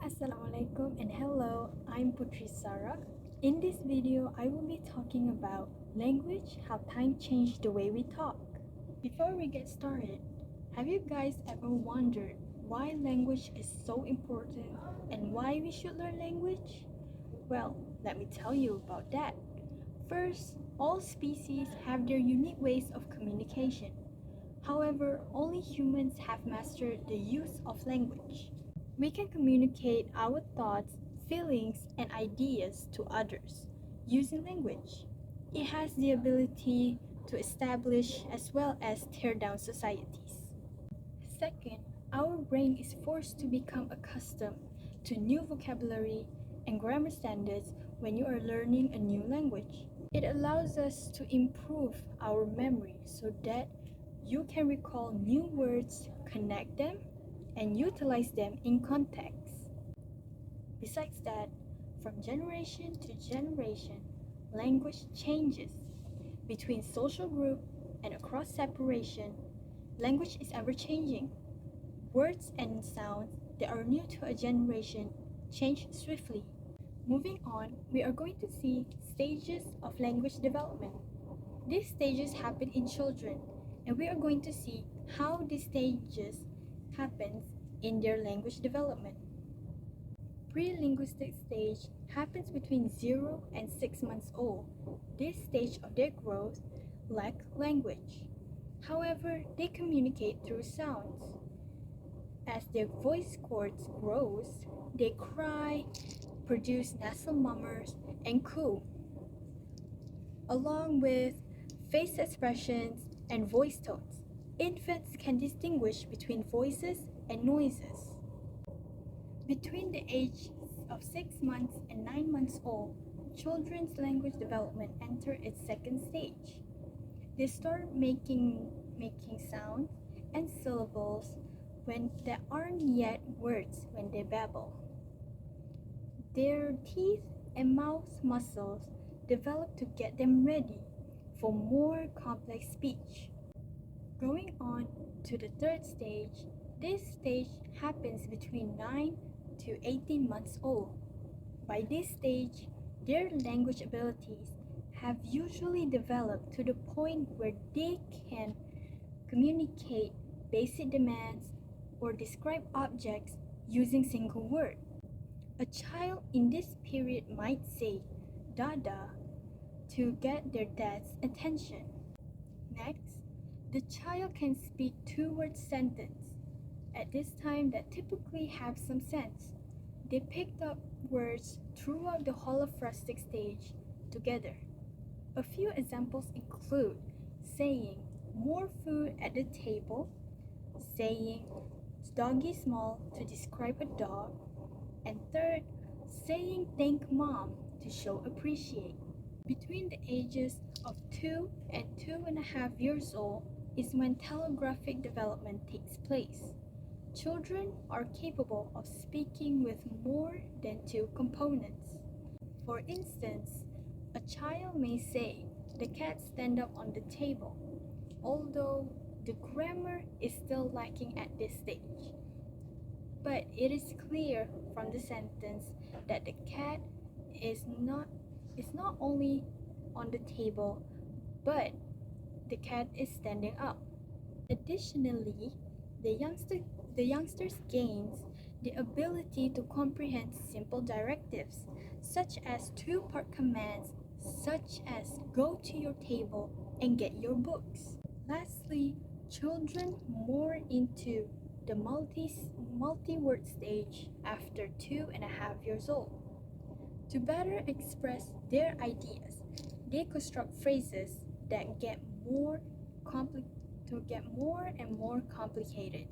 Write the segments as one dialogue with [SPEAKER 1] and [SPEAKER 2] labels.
[SPEAKER 1] Assalamualaikum and hello, I'm Putri Sarah. In this video, I will be talking about language, how time changed the way we talk. Before we get started, have you guys ever wondered why language is so important and why we should learn language? Well, let me tell you about that. First, all species have their unique ways of communication. However, only humans have mastered the use of language. We can communicate our thoughts, feelings, and ideas to others using language. It has the ability to establish as well as tear down societies. Second, our brain is forced to become accustomed to new vocabulary and grammar standards when you are learning a new language. It allows us to improve our memory so that you can recall new words, connect them, and utilize them in context. Besides that, from generation to generation, language changes. Between social group and across separation, language is ever changing. Words and sounds that are new to a generation change swiftly. Moving on, we are going to see stages of language development. These stages happen in children, and we are going to see how these stages happens in their language development. Pre-linguistic stage happens between 0 and 6 months old. This stage of their growth lack language. However, they communicate through sounds. As their voice cords grows, they cry, produce nasal murmurs, and coo, along with face expressions and voice tones. Infants can distinguish between voices and noises. Between the age of 6 months and 9 months old, children's language development enter its second stage. They start making sounds and syllables when there aren't yet words when they babble. Their teeth and mouth muscles develop to get them ready for more complex speech. Going on to the third stage, this stage happens between 9 to 18 months old. By this stage, their language abilities have usually developed to the point where they can communicate basic demands or describe objects using single words. A child in this period might say dada to get their dad's attention. Next, the child can speak two-word sentence at this time that typically have some sense. They picked up words throughout the holophrastic stage together. A few examples include saying more food at the table, saying doggy small to describe a dog, and third, saying thank mom to show appreciate. Between the ages of 2 and 2.5 years old is when telegraphic development takes place. Children are capable of speaking with more than two components. For instance, a child may say, "The cat stand up on the table," although the grammar is still lacking at this stage. But it is clear from the sentence that the cat is not only on the table, but the cat is standing up. Additionally, the youngsters gains the ability to comprehend simple directives, such as two-part commands, such as go to your table and get your books. Lastly, children more into the multi-word stage after 2.5 years old. To better express their ideas, they construct phrases that get more and more complicated.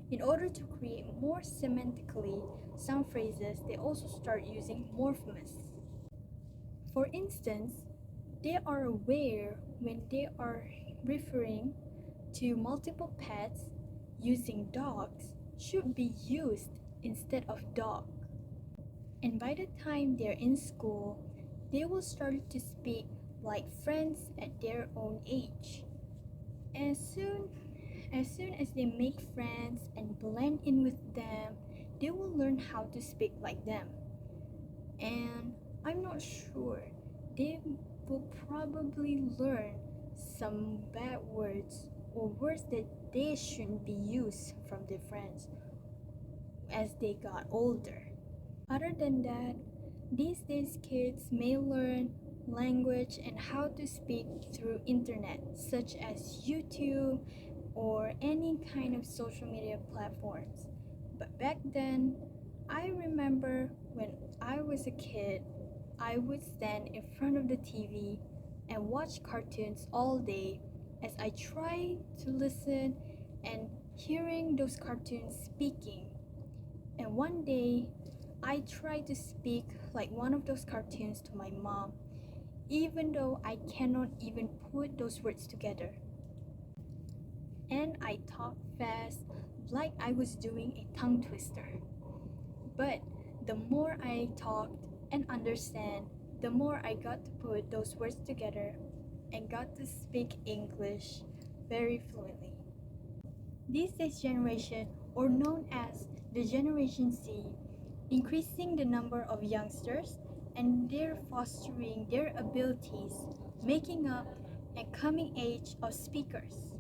[SPEAKER 1] In order to create more semantically sound phrases, they also start using morphemes. For instance, they are aware when they are referring to multiple pets, using dogs should be used instead of dog. And by the time they're in school, they will start to speak like friends at their own age. As soon as they make friends and blend in with them, they will learn how to speak like them. And I'm not sure, they will probably learn some bad words or words that they shouldn't be used from their friends as they got older. Other than that, these days kids may learn language and how to speak through internet such as YouTube or any kind of social media platforms. But back then, I remember when I was a kid, I would stand in front of the TV and watch cartoons all day as I tried to listen and hearing those cartoons speaking. And one day, I tried to speak like one of those cartoons to my mom, even though I cannot even put those words together. And I talked fast, like I was doing a tongue twister. But the more I talked and understand, the more I got to put those words together and got to speak English very fluently. This generation, or known as the Generation Z, increasing the number of youngsters and they're fostering their abilities, making up and coming age of speakers.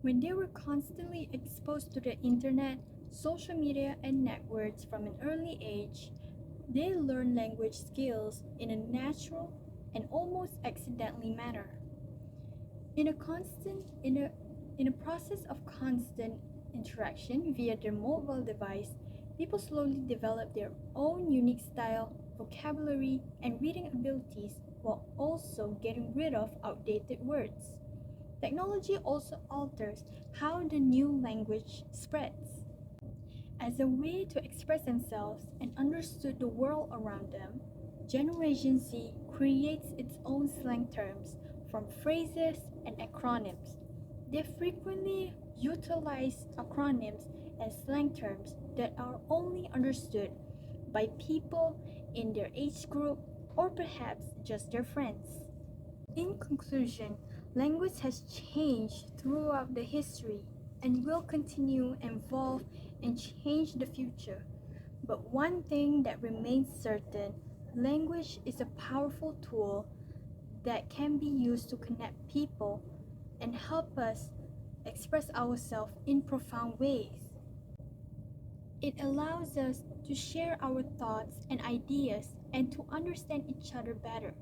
[SPEAKER 1] When they were constantly exposed to the internet, social media, and networks from an early age, they learn language skills in a natural and almost accidentally manner. In a process of constant interaction via their mobile device, people slowly develop their own unique style, vocabulary, and reading abilities while also getting rid of outdated words. Technology also alters how the new language spreads. As a way to express themselves and understand the world around them, Generation Z creates its own slang terms from phrases and acronyms. They frequently utilize acronyms and slang terms that are only understood by people in their age group or perhaps just their friends. In conclusion, language has changed throughout the history and will continue to evolve and change the future. But one thing that remains certain, language is a powerful tool that can be used to connect people and help us express ourselves in profound ways. It allows us to share our thoughts and ideas and to understand each other better.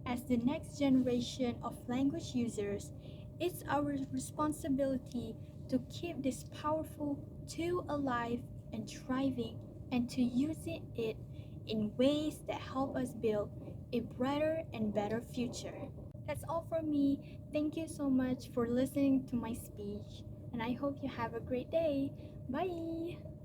[SPEAKER 1] As the next generation of language users, it's our responsibility to keep this powerful tool alive and thriving and to use it in ways that help us build a brighter and better future. That's all from me. Thank you so much for listening to my speech, and I hope you have a great day. Bye!